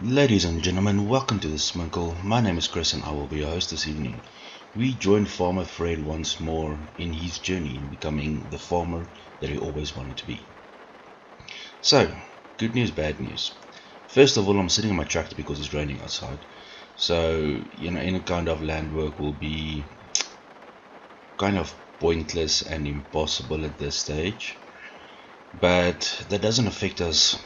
Ladies and gentlemen, welcome to the Sminkel. My name is Chris and I will be your host this evening. We join Farmer Fred once more in his journey in becoming the farmer that he always wanted to be. So, good news, bad news. First of all, I'm sitting on my tractor because it's raining outside. So, any kind of land work will be kind of pointless and impossible at this stage. But that doesn't affect us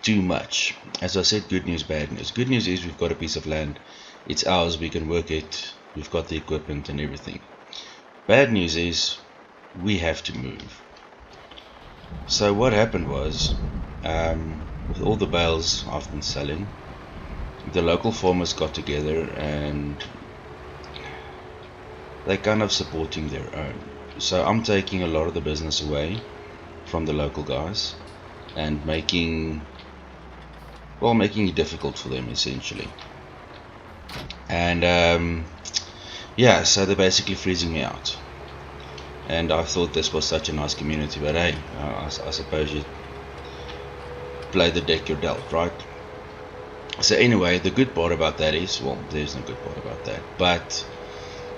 too much. As I said, good news, bad news. Good news is we've got a piece of land. It's ours, we can work it, we've got the equipment and everything. Bad news is we have to move. So what happened was, with all the bales I've been selling, the local farmers got together and they're kind of supporting their own. So I'm taking a lot of the business away from the local guys and making it difficult for them essentially. And so they're basically freezing me out. And I thought this was such a nice community, but hey, I suppose you play the deck you're dealt, right? So anyway, the good part about that is, well, there's no good part about that, but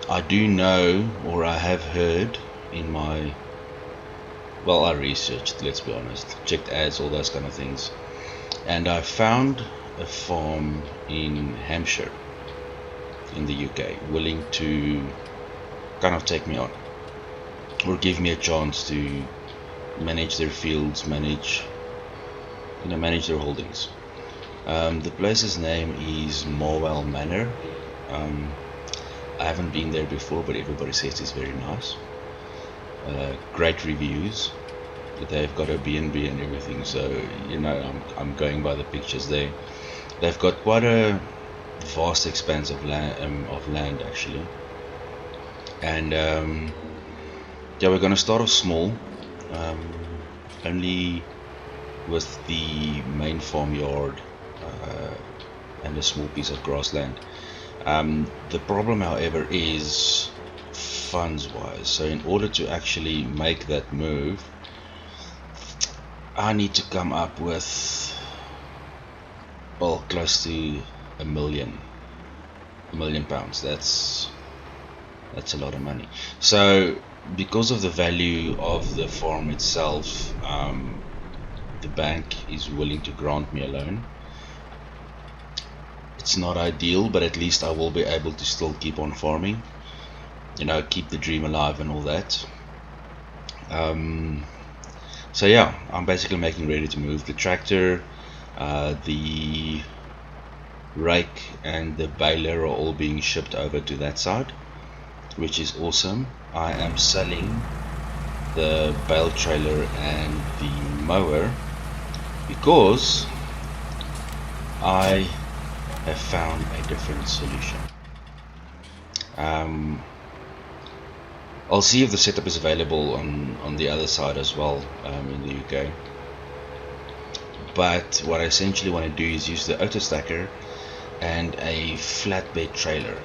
I do know, or I have heard in my, I researched, let's be honest, checked ads, all those kind of things, and I found a farm in Hampshire in the UK willing to kind of take me on or give me a chance to manage their fields, manage their holdings. The place's name is Marwell Manor. I haven't been there before, but everybody says it's very nice. Great reviews. They've got a B&B and everything, so I'm going by the pictures there. They've got quite a vast expanse of land actually, and we're going to start off small, only with the main farmyard and a small piece of grassland. The problem, however, is funds wise. So in order to actually make that move, I need to come up with close to £1 million. £1 million. That's a lot of money. So because of the value of the farm itself, the bank is willing to grant me a loan. It's not ideal, but at least I will be able to still keep on farming, keep the dream alive and all that. So yeah, I'm basically making ready to move. The tractor, the rake and the baler are all being shipped over to that side, which is awesome. I am selling the bale trailer and the mower because I have found a different solution. I'll see if the setup is available on the other side as well, in the UK. But what I essentially want to do is use the auto stacker and a flatbed trailer,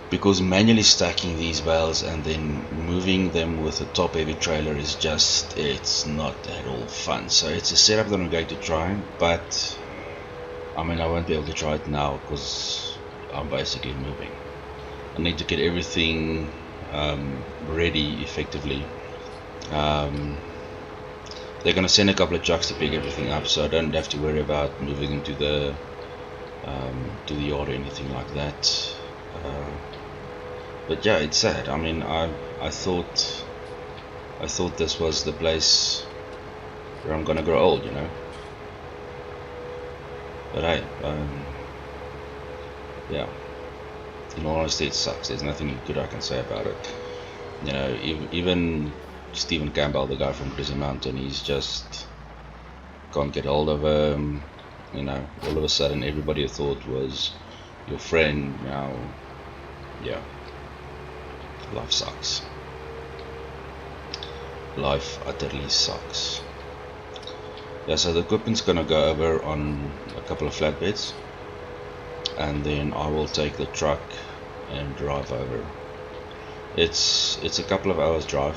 because manually stacking these bales and then moving them with a top heavy trailer is it's not at all fun. So it's a setup that I'm going to try, but I won't be able to try it now because I'm basically moving. I need to get everything ready effectively. They're gonna send a couple of trucks to pick everything up, so I don't have to worry about moving into the yard or anything like that. But yeah, it's sad. I thought this was the place where I'm gonna grow old, But hey, yeah. In all honesty, it sucks. There's nothing good I can say about it. Even Stephen Campbell, the guy from Grizzly Mountain, he's just can't get hold of him. All of a sudden, everybody you thought was your friend now, yeah. Life sucks. Life utterly sucks. Yeah, so the equipment's gonna go over on a couple of flatbeds, and then I will take the truck and drive over. It's a couple of hours drive.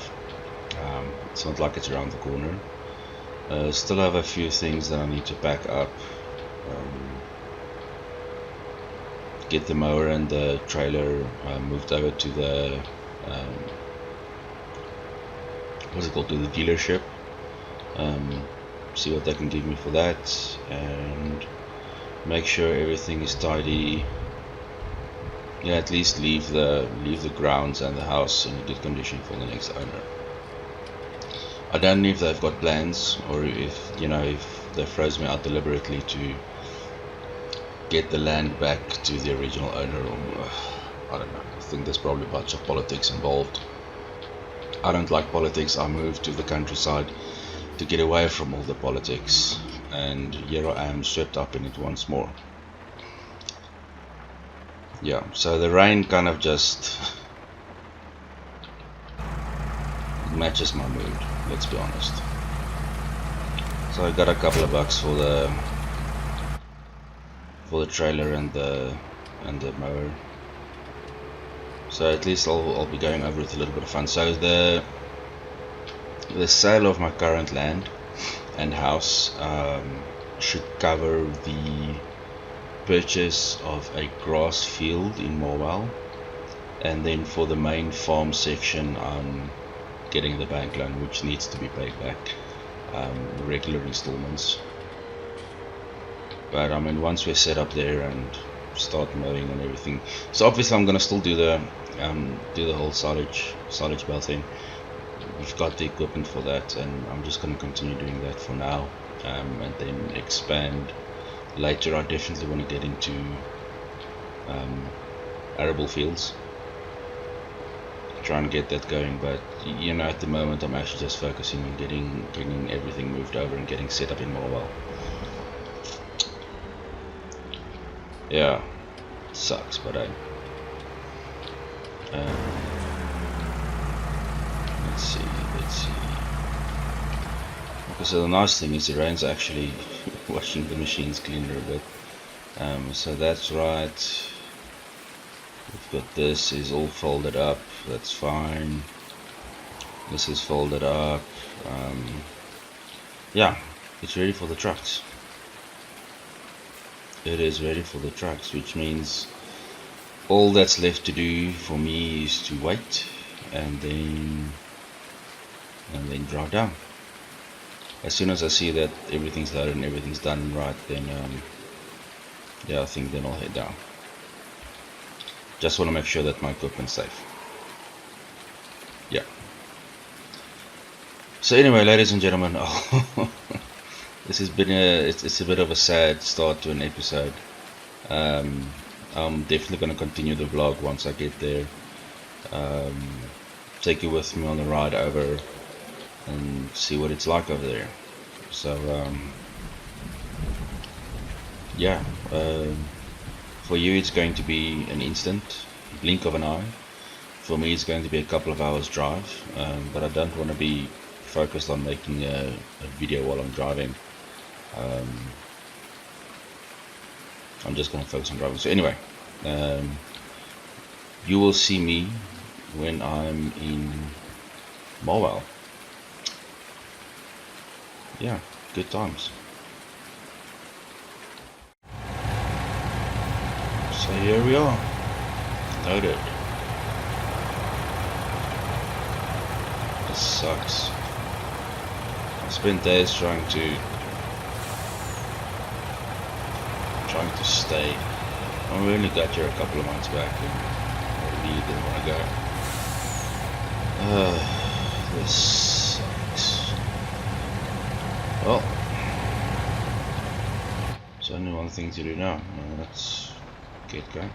It's not like it's around the corner. Still have a few things that I need to pack up, get the mower and the trailer moved over to the what's it called, to the dealership. See what they can give me for that, and make sure everything is tidy. Yeah, at least leave the grounds and the house in good condition for the next owner. I don't know if they've got plans, or if if they froze me out deliberately to get the land back to the original owner, or I don't know. I think there's probably a bunch of politics involved. I don't like politics. I moved to the countryside to get away from all the politics, and here I am swept up in it once more. Yeah, so the rain kind of just matches my mood, let's be honest. So I got a couple of bucks for the trailer and the mower. So at least I'll be going over with a little bit of fun. So the sale of my current land and house should cover the purchase of a grass field in Marwell, and then for the main farm section I'm getting the bank loan, which needs to be paid back regular installments. But I mean, once we're set up there and start mowing and everything, so obviously I'm gonna still do the whole silage bale thing. We've got the equipment for that, and I'm just gonna continue doing that for now, and then expand later. I definitely want to get into arable fields, try and get that going, but at the moment I'm actually just focusing on getting everything moved over and getting set up in Marwell. Yeah, sucks, but let's see. Okay, so the nice thing is the rain's actually washing the machines cleaner a bit. So that's right. We've got this is all folded up. That's fine. This is folded up. Yeah, it's ready for the trucks. It is ready for the trucks, which means all that's left to do for me is to wait and then drive down. As soon as I see that everything's loaded and everything's done right, then yeah, I think then I'll head down. Just want to make sure that my equipment's safe. Yeah. So anyway, ladies and gentlemen, this has been it's a bit of a sad start to an episode. I'm definitely going to continue the vlog once I get there. Take you with me on the ride over and see what it's like over there. So yeah, for you it's going to be an instant blink of an eye. For me it's going to be a couple of hours drive, but I don't want to be focused on making a video while I'm driving. I'm just going to focus on driving. So anyway, you will see me when I'm in Marwell. Yeah, good times. So here we are, loaded. This sucks. I spent days trying to stay. I only got here a couple of months back and I really didn't want to go. This sucks. Well, there's only one thing to do now, and let's get going.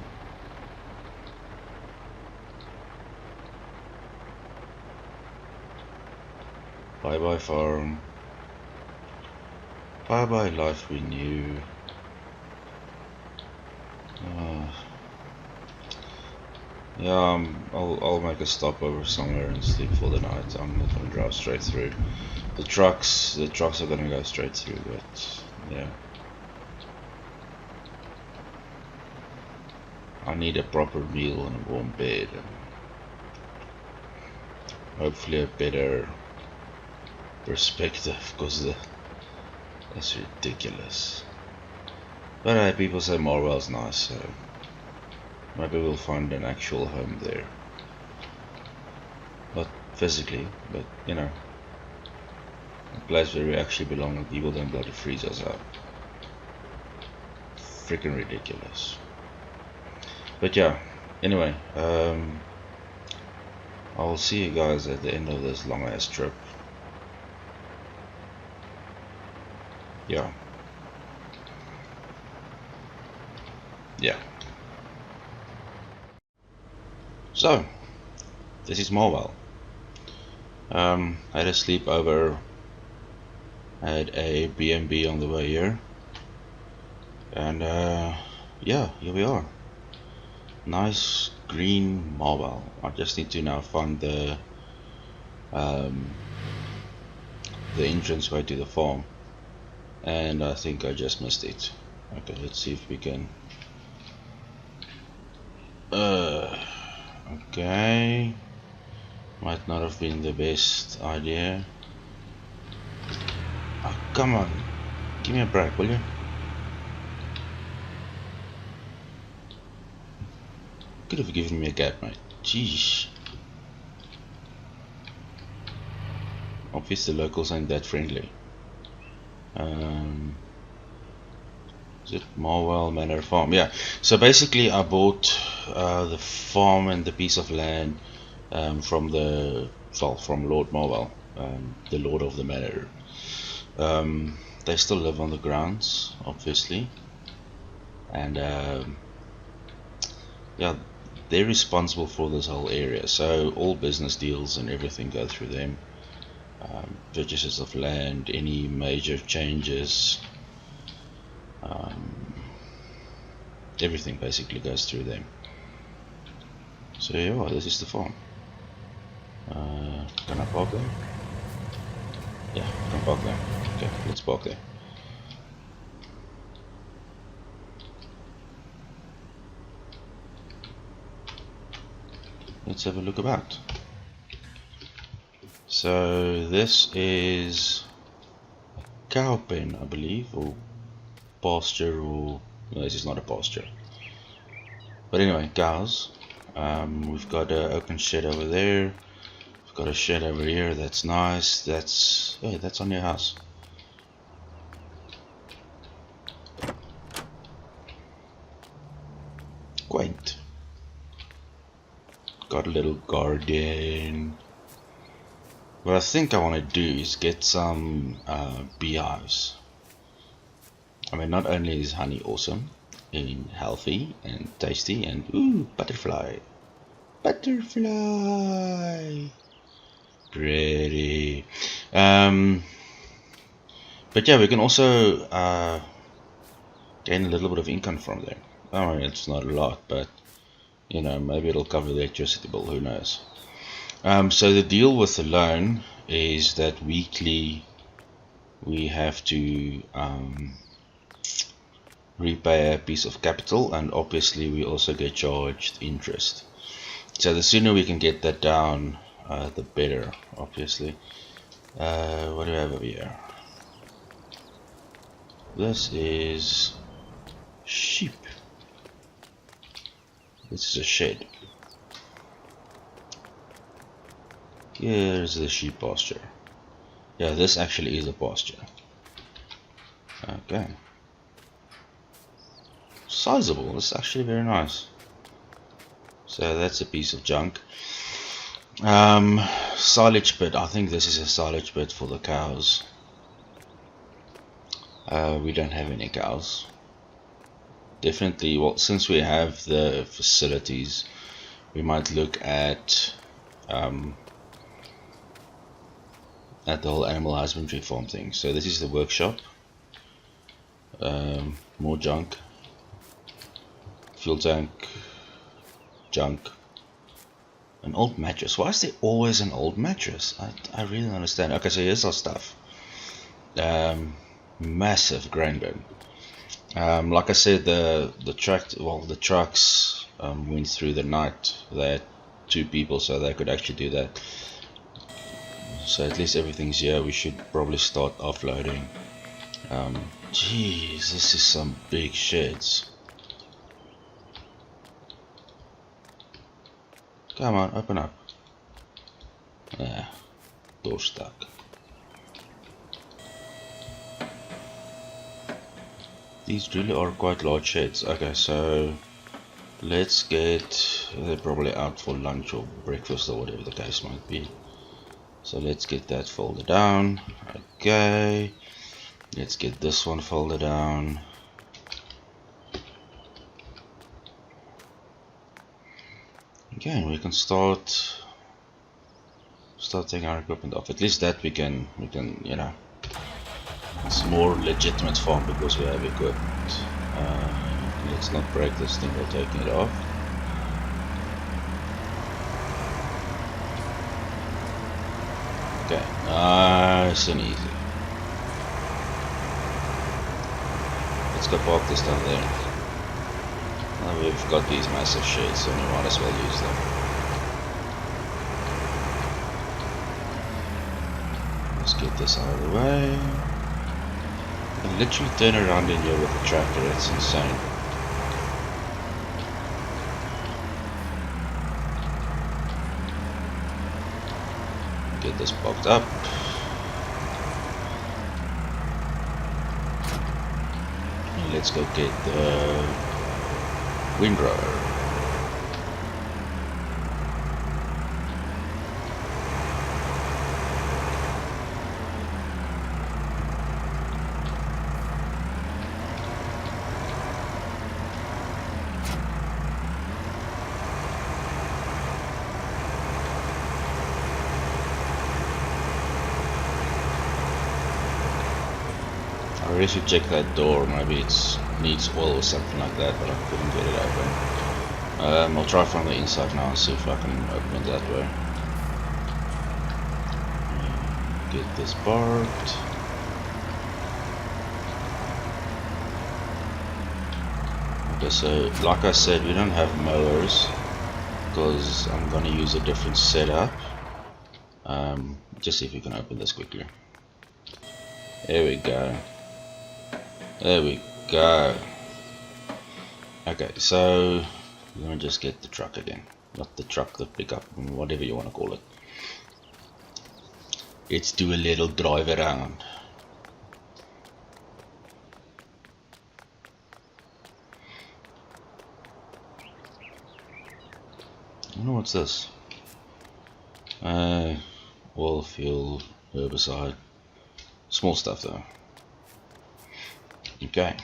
Bye bye farm. Bye bye life we knew. Yeah, I'll make a stopover somewhere and sleep for the night. I'm not gonna drive straight through. The trucks are gonna go straight through, but yeah. I need a proper meal and a warm bed and hopefully a better perspective, because that's ridiculous. But people say Marwell's nice, so maybe we'll find an actual home there. Not physically, but you know, a place where we actually belong and people don't bloody freeze us out. Freaking ridiculous. But yeah, anyway, I'll see you guys at the end of this long ass trip. Yeah. So, this is Marwell. I had a sleepover at a B&B on the way here. And yeah, here we are. Nice green Marwell. I just need to now find the entranceway to the farm. And I think I just missed it. Okay, let's see if we can. Okay. Might not have been the best idea. Oh, come on. Give me a break, will you? Could have given me a gap, mate. Jeez. Obviously the locals ain't that friendly. Is it Marwell Manor Farm? Yeah. So basically I bought the farm and the piece of land from Lord Marwell, the Lord of the Manor. They still live on the grounds, obviously. And yeah, they're responsible for this whole area. So all business deals and everything go through them. Purchases of land, any major changes, everything basically goes through them. So yeah, this is the farm. Can I park there? Yeah, I can park there. Okay, let's park there. Let's have a look about. So this is cow pen, I believe, or pasture, or no, this is not a pasture. But anyway, cows. We've got an open shed over there. We've got a shed over here. That's nice. That's on your house. Quaint. Got a little garden. What I think I want to do is get some beehives. I mean, not only is honey awesome and healthy and tasty and ooh, butterfly, pretty. But yeah, we can also gain a little bit of income from there. I mean, it's not a lot, but you know, maybe it'll cover the electricity bill. Who knows? So the deal with the loan is that weekly we have to repay a piece of capital, and obviously we also get charged interest. So the sooner we can get that down, the better, obviously. What do we have over here? This is sheep. This is a shed. Here's the sheep pasture. Yeah, this actually is a pasture. Okay. Sizable. It's actually very nice. So that's a piece of junk. Silage pit. I think this is a silage pit for the cows. We don't have any cows. Definitely, well, since we have the facilities, we might look at the whole animal husbandry farm thing. So this is the workshop. More junk. Fuel tank. Junk. An old mattress. Why is there always an old mattress? I really don't understand. Okay, so here's our stuff. Massive grain bin. Like I said, the trucks went through the night. They had 2 people, so they could actually do that. So at least everything's here. We should probably start offloading Jeez, this is some big sheds. Come on, open up. Yeah, door stuck. These really are quite large sheds. Okay, so let's get... they're probably out for lunch or breakfast or whatever the case might be. So let's get that folded down. Okay, let's get this one folded down. Okay, we can start taking our equipment off. At least that we can, you know, it's more legitimate farm because we have equipment. Let's not break this thing by taking it off. Okay, nice and easy. Let's go park this down there. Now we've got these massive sheds, so we might as well use them. Let's get this out of the way. You can literally turn around in here with a tractor, it's insane. Get this boxed up. And let's go get the windrower. I really should check that door, maybe it needs oil or something like that, but I couldn't get it open. I'll try from the inside now and see if I can open it that way. Get this parked. Okay, so like I said, we don't have mowers because I'm gonna use a different setup. Just see if we can open this quickly. There we go. There we go. Okay, so we're gonna just get the truck again. Not the truck, the pickup, whatever you want to call it. Let's do a little drive around. I don't know what's this. Oil, fuel, herbicide. Small stuff though. Okay.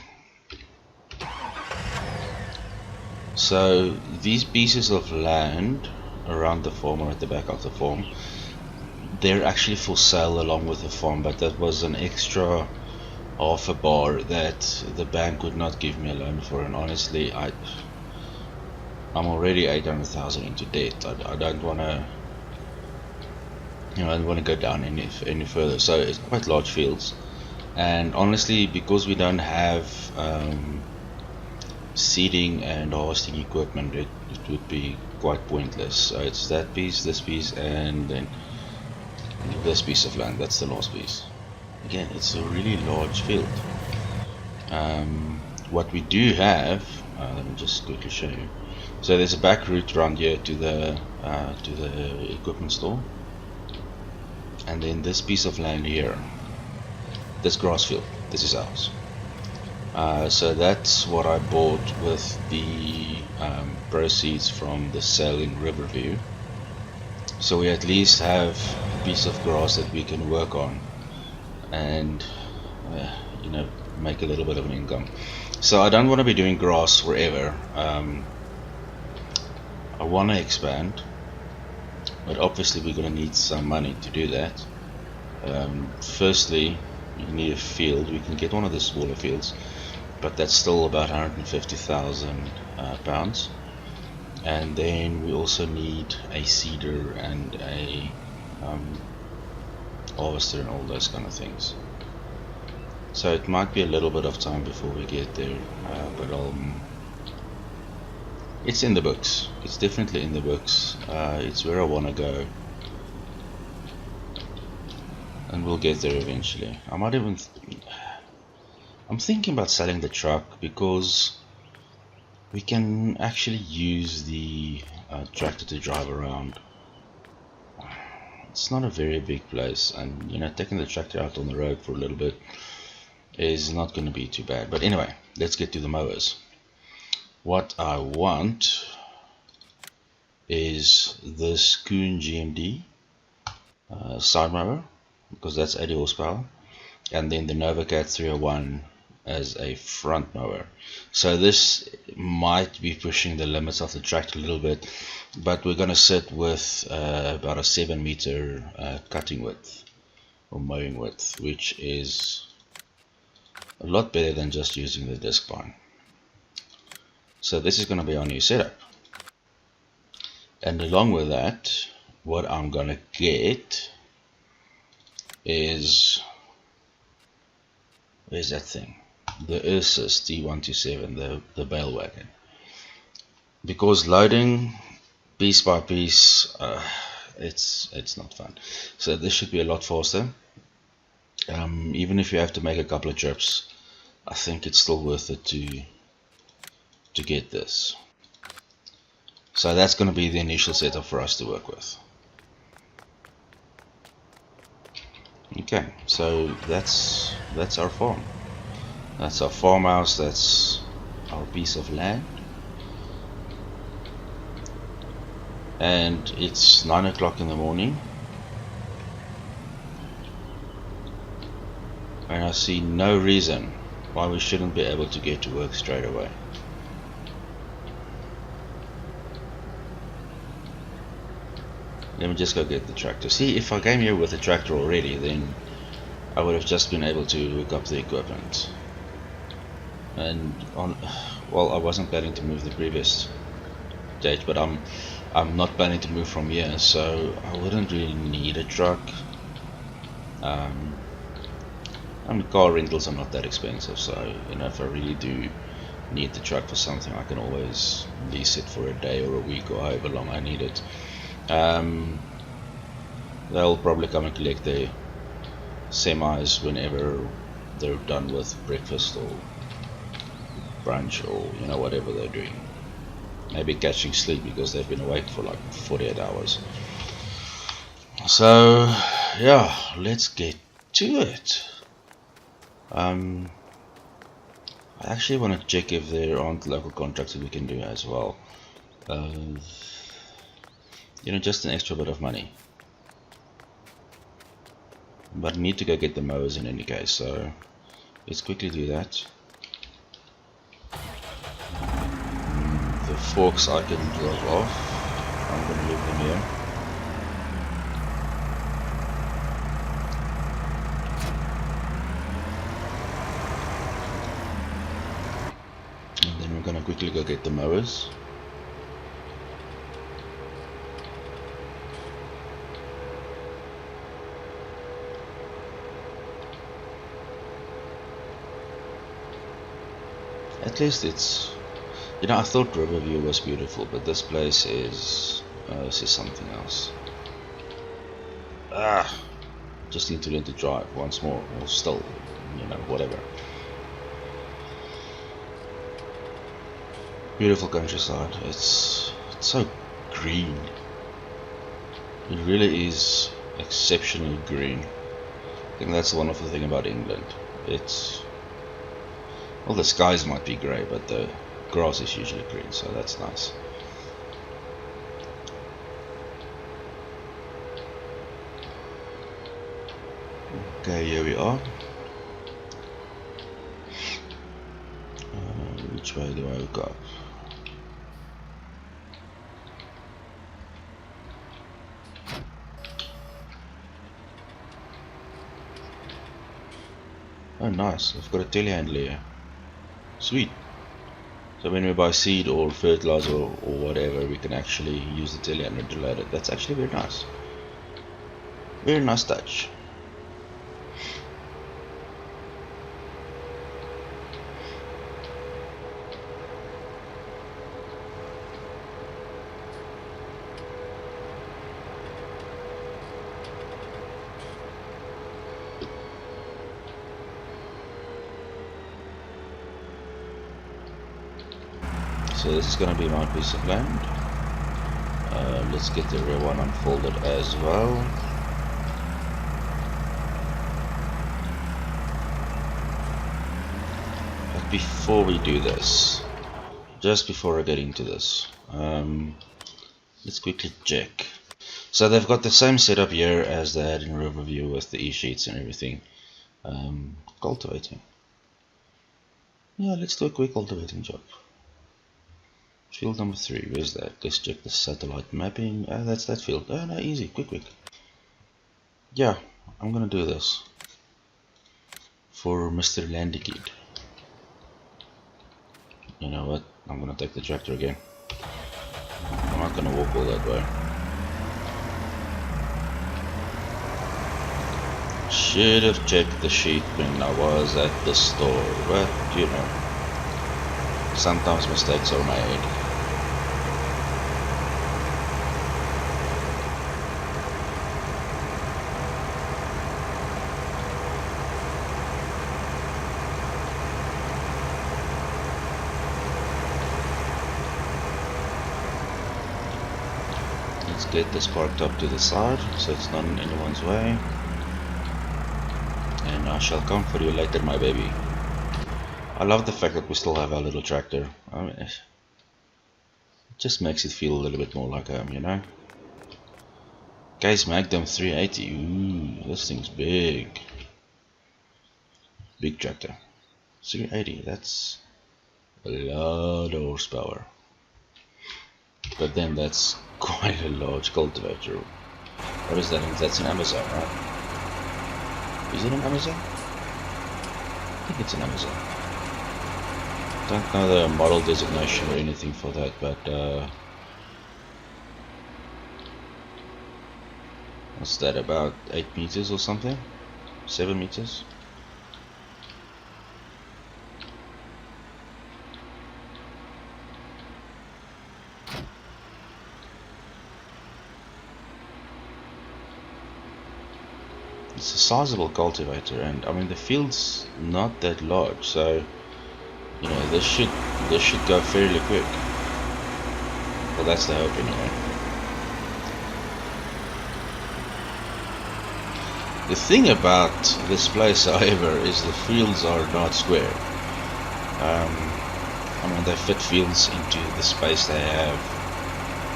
So these pieces of land around the farm or at the back of the farm, they're actually for sale along with the farm, but that was an extra half a bar that the bank would not give me a loan for, and honestly I'm already 800,000 into debt. I don't want to, you know, I don't want to go down any further. So it's quite large fields, and honestly, because we don't have seeding and harvesting equipment, it would be quite pointless. So it's that piece, this piece, and then this piece of land. That's the last piece. Again, it's a really large field. What we do have, let me just quickly show you. So there's a back route around here to the equipment store, and then this piece of land here, this grass field, this is ours. So that's what I bought with the proceeds from the sale in Riverview. So we at least have a piece of grass that we can work on and you know, make a little bit of an income. So I don't want to be doing grass forever. I want to expand, but obviously we're going to need some money to do that. Firstly, you need a field. We can get one of the smaller fields, but that's still about 150,000 pounds. And then we also need a seeder and a harvester and all those kind of things. So it might be a little bit of time before we get there, but it's in the books. It's definitely in the books. It's where I want to go, and we'll get there eventually. I might even I'm thinking about selling the truck because we can actually use the tractor to drive around. It's not a very big place, and you know, taking the tractor out on the road for a little bit is not going to be too bad. But anyway, let's get to the mowers. What I want is this Kuhn GMD side mower, because that's 80 horsepower, and then the Novacat 301 as a front mower. So this might be pushing the limits of the tractor a little bit, but we're going to sit with about a 7-meter cutting width or mowing width, which is a lot better than just using the disc bind. So this is going to be our new setup, and along with that, what I'm going to get is, where's that thing? The Ursus T127, the bale wagon. Because loading piece by piece, it's not fun. So this should be a lot faster. Even if you have to make a couple of trips, I think it's still worth it to get this. So that's going to be the initial setup for us to work with. Okay, so that's our farm. That's our farmhouse, that's our piece of land. And it's 9 o'clock in the morning. And I see no reason why we shouldn't be able to get to work straight away. Let me just go get the tractor. See, if I came here with the tractor already, then I would have just been able to hook up the equipment. And well, I wasn't planning to move the previous date, but I'm not planning to move from here, so I wouldn't really need a truck. I mean, car rentals are not that expensive, so you know, if I really do need the truck for something, I can always lease it for a day or a week or however long I need it. They'll probably come and collect their semis whenever they're done with breakfast or brunch, or you know, whatever they're doing. Maybe catching sleep because they've been awake for like 48 hours. So yeah, let's get to it. I actually want to check if there aren't local contracts that we can do as well. You know, just an extra bit of money. But I need to go get the mowers in any case, so let's quickly do that. The forks I can drop off. I'm going to leave them here. And then we're going to quickly go get the mowers. At least it's, you know, I thought Riverview was beautiful, but this place is something else. Just need to learn to drive once more, or still, you know, whatever. Beautiful countryside. It's so green. It really is exceptionally green. I think that's the wonderful thing about England. It's, well, the skies might be grey, but the grass is usually green, so that's nice. Okay, here we are. Which way do I hook up? Oh nice, I've got a telehandler here. Sweet. So when we buy seed or fertilizer or whatever, we can actually use the telehandler to load it. That's actually very nice. Very nice touch. So this is gonna be my piece of land. Let's get the rear one unfolded as well. But before we do this, just before I get into this, let's quickly check. So they've got the same setup here as they had in Riverview with the e-sheets and everything. Cultivating. Yeah, let's do a quick cultivating job. Field number 3, where's that? Let's check the satellite mapping. That's that field. Oh no, easy, quick. Yeah, I'm gonna do this for Mr. Landykid. You know what? I'm gonna take the tractor again. I'm not gonna walk all that way. Should have checked the sheet when I was at the store, but you know, sometimes mistakes are made. Let's get this parked up to the side so it's not in anyone's way. And I shall come for you later, my baby. I love the fact that we still have our little tractor. I mean, it just makes it feel a little bit more like home, you know? Case Magnum 380. Ooh, this thing's big. Big tractor. 380, that's a lot of horsepower. But then that's quite a large cultivator. What is that? That's an Amazon, right? Is it an Amazon? I think it's an Amazon. Don't know the model designation or anything for that, but what's that, about 8 meters or something? 7 meters? It's a sizable cultivator, and I mean the field's not that large, so you know this should go fairly quick. Well, that's the hope anyway. The thing about this place, however, is the fields are not square. I mean they fit fields into the space they have.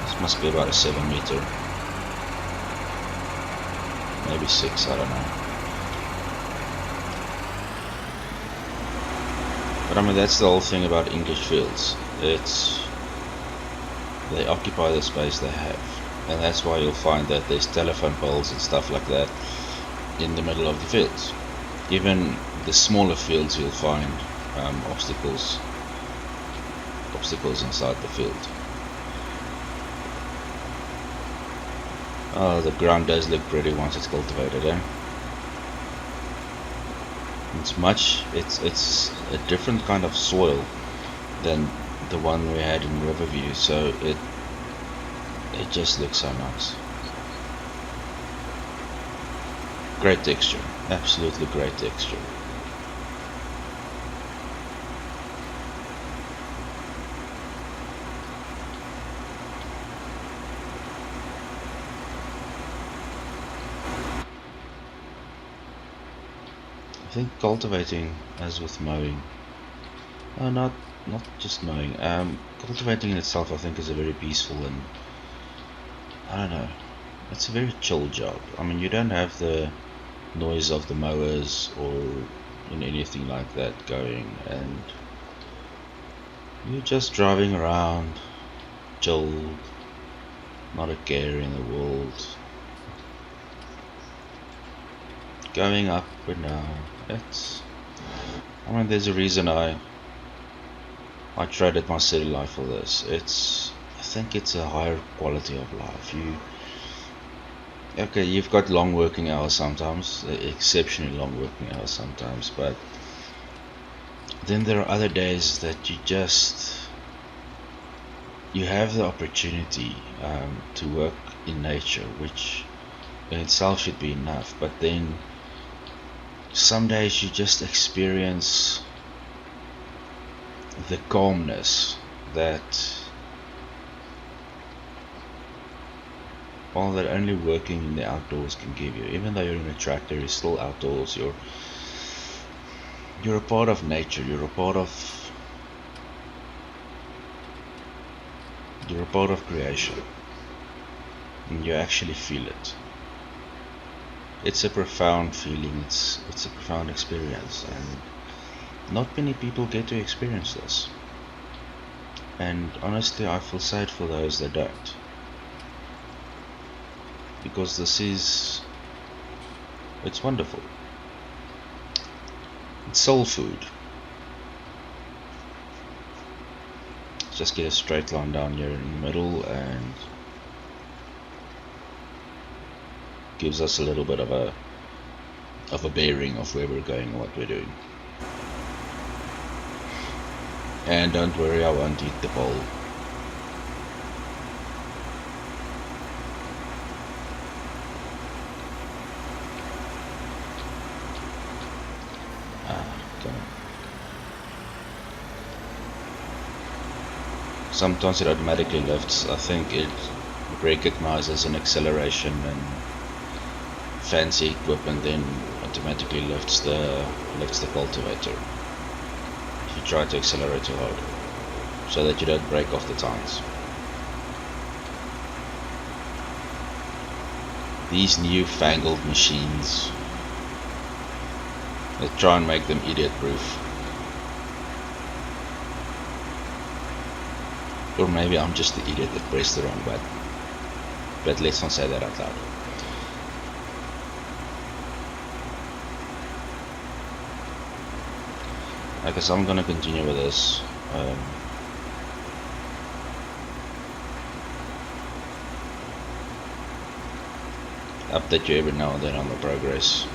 This must be about a 7 meter. Maybe 6, I don't know. But I mean that's the whole thing about English fields. They occupy the space they have. And that's why you'll find that there's telephone poles and stuff like that in the middle of the fields. Even the smaller fields you'll find obstacles inside the field. Oh, the ground does look pretty once it's cultivated, eh? It's a different kind of soil than the one we had in Riverview, so it just looks so nice. Great texture, absolutely great texture. I think cultivating, as with mowing, not just mowing, cultivating in itself I think is a very peaceful and, I don't know, it's a very chill job. I mean you don't have the noise of the mowers or anything like that going, and you're just driving around, chilled, not a care in the world, going up and down. I mean there's a reason I traded my city life for this. I think it's a higher quality of life. You've got long working hours sometimes, exceptionally long working hours sometimes, but then there are other days that you have the opportunity to work in nature, which in itself should be enough, but then some days you just experience the calmness that all that only working in the outdoors can give you. Even though you're in a tractor, you're still outdoors. You're a part of nature. You're a part of creation, and you actually feel it. It's a profound feeling. It's a profound experience, and not many people get to experience this. And honestly, I feel sad for those that don't, because it's wonderful. It's soul food. Just get a straight line down here in the middle, and gives us a little bit of a bearing of where we're going and what we're doing. And don't worry, I won't eat the pole. Come on. Sometimes it automatically lifts. I think it recognizes an acceleration and fancy equipment, then automatically lifts the cultivator if you try to accelerate too hard, so that you don't break off the tines. These newfangled machines, they try and make them idiot proof. Or maybe I'm just the idiot that pressed the wrong button. But let's not say that out loud. I guess I'm gonna continue with this. Update you every now and then on the progress.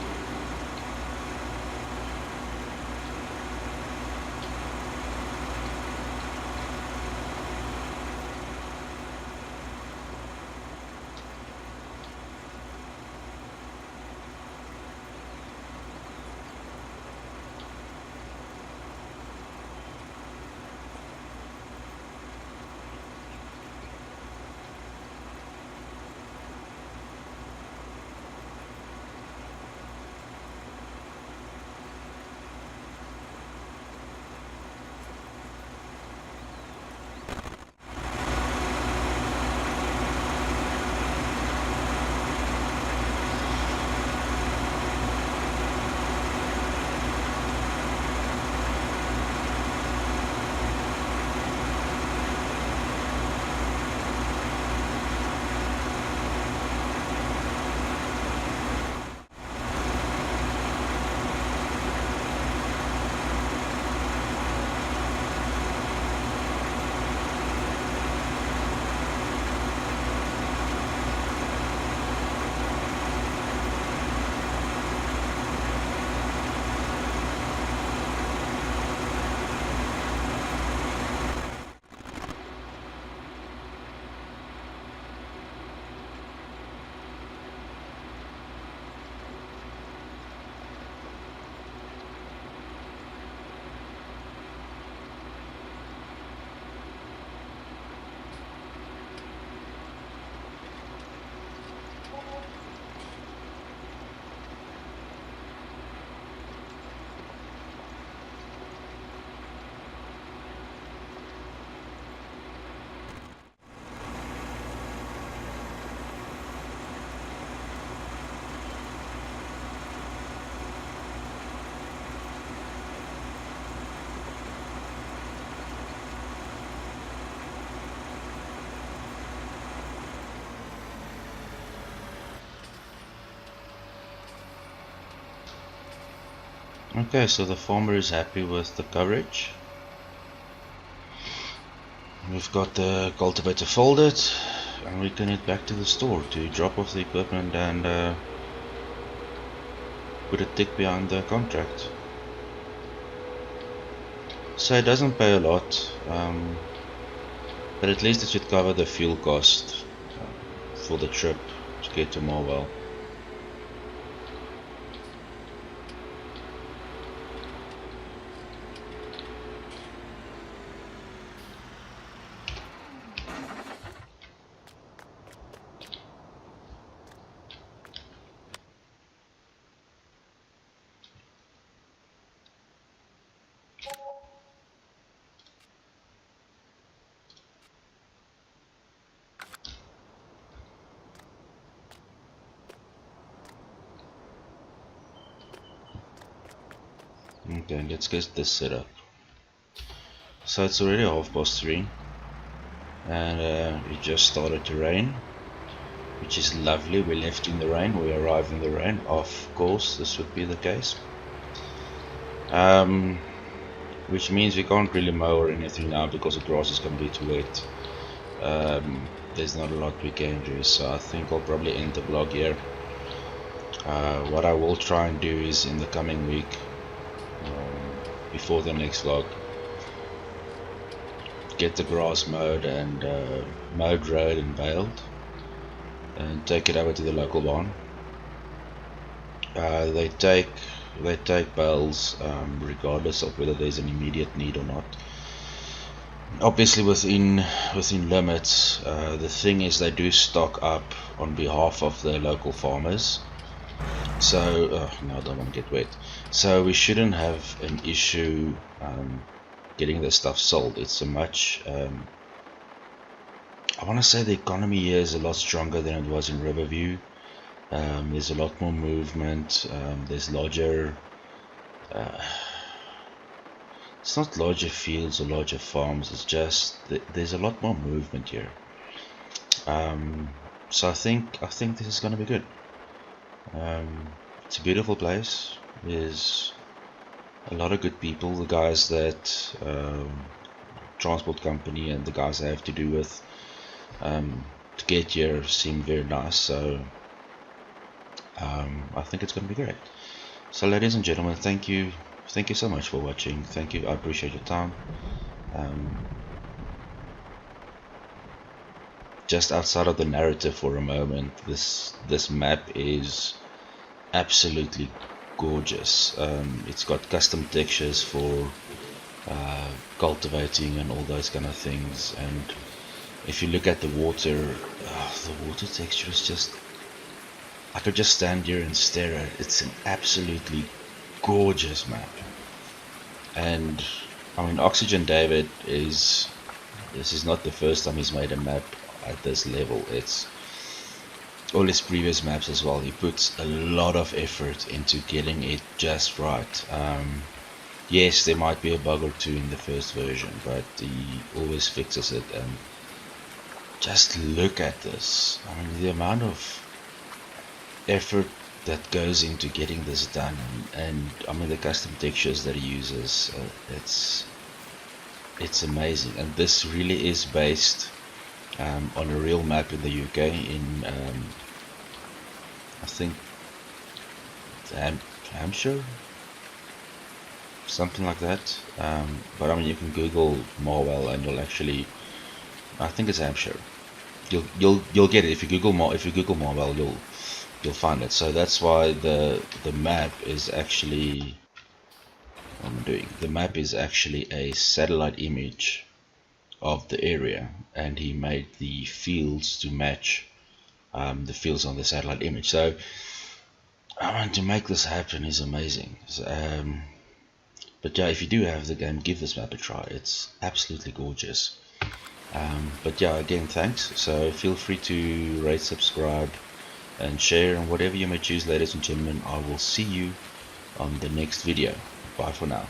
Okay, so the farmer is happy with the coverage. We've got the cultivator folded, and we can head back to the store to drop off the equipment and put a tick behind the contract. So it doesn't pay a lot, but at least it should cover the fuel cost for the trip to get to Marwell. Okay, let's get this set up. So it's already 3:30 and it just started to rain, which is lovely. We left in the rain, we arrived in the rain. Of course this would be the case, which means we can't really mow or anything now because the grass is going to be too wet. There's not a lot we can do, so I think I'll probably end the vlog here. What I will try and do is in the coming week, before the next vlog, get the grass mowed and mowed, road and baled, and take it over to the local barn. They take bales regardless of whether there's an immediate need or not. Obviously within limits. The thing is, they do stock up on behalf of the local farmers. So no, I don't want to get wet. So we shouldn't have an issue getting the stuff sold. It's a much I want to say the economy here is a lot stronger than it was in Riverview. There's a lot more movement. There's larger it's not larger fields or larger farms, it's just there's a lot more movement here. So I think this is going to be good. It's a beautiful place. There's a lot of good people. The guys that transport company and the guys I have to do with to get here seem very nice. So I think it's going to be great. So ladies and gentlemen, thank you so much for watching. Thank you, I appreciate your time. Just outside of the narrative for a moment, this map is absolutely gorgeous. It's got custom textures for cultivating and all those kind of things, and if you look at the water texture is just, I could just stand here and stare at it. It's an absolutely gorgeous map. And I mean, OxygenDavid this is not the first time he's made a map at this level. It's all his previous maps as well. He puts a lot of effort into getting it just right. Yes, there might be a bug or two in the first version, but he always fixes it. And just look at this. I mean, the amount of effort that goes into getting this done, and I mean the custom textures that he uses, it's amazing. And this really is based on a real map in the UK, in I think Hampshire, something like that. But I mean, you can Google Marwell and you'll actually, I think it's Hampshire. You'll get it if you Google Marwell. You'll find it. So that's why the map is actually, what I'm doing, the map is actually a satellite image of the area, and he made the fields to match the fields on the satellite image. So I mean, to make this happen is amazing. But yeah, if you do have the game, give this map a try. It's absolutely gorgeous. But yeah, again, thanks. So feel free to rate, subscribe and share, and whatever you may choose, ladies and gentlemen. I will see you on the next video. Bye for now.